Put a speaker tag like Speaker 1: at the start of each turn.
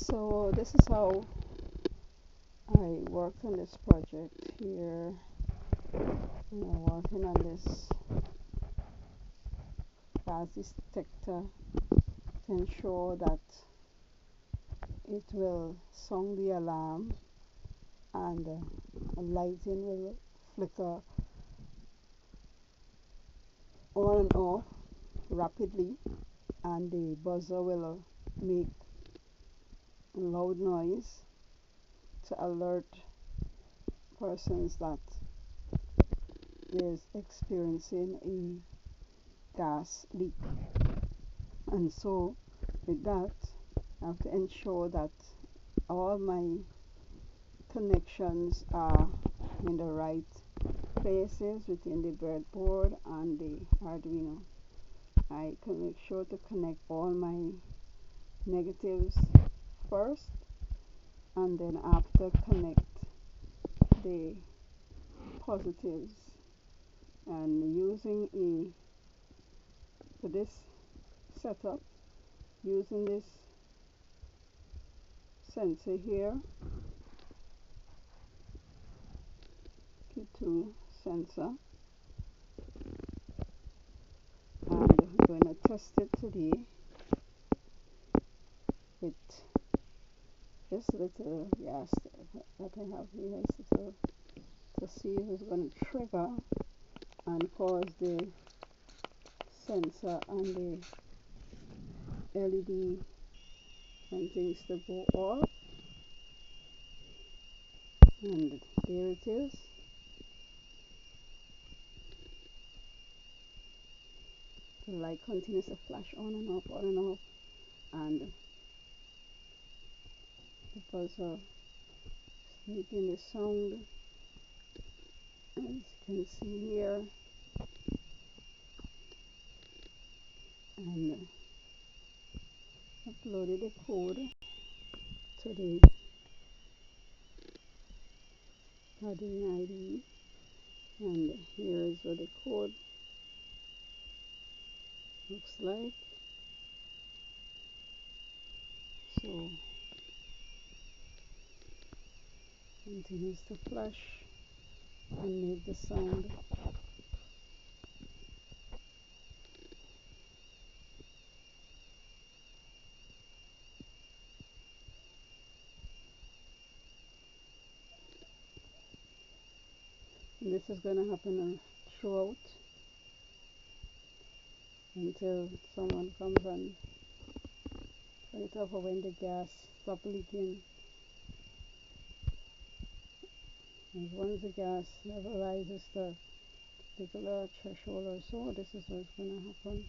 Speaker 1: So this is how I worked on this project here. Working on this gas detector to ensure that it will sound the alarm and a lighting will flicker on and off rapidly, and the buzzer will make a loud noise to alert persons that is experiencing a gas leak. And so with that, I have to ensure that all my connections are in the right places within the breadboard and the Arduino. I can make sure to connect all my negatives first, and then after connect the positives, and using for this setup, using this sensor here, Q2 sensor, and I'm going to test it today with this little gas that I have here, to see if it's going to trigger and cause the sensor and the LED and things to go off. And there it is. The light continues to flash on and off, on and off, and the buzzer is making the sound, as you can see here. And uploaded the code to the Arduino IDE, and here is what the code looks like. So continues to flash and make the sound. And this is going to happen throughout until someone comes and turn it off, or when the gas stops leaking. And once the gas level rises to a particular threshold or so, this is what's going to happen.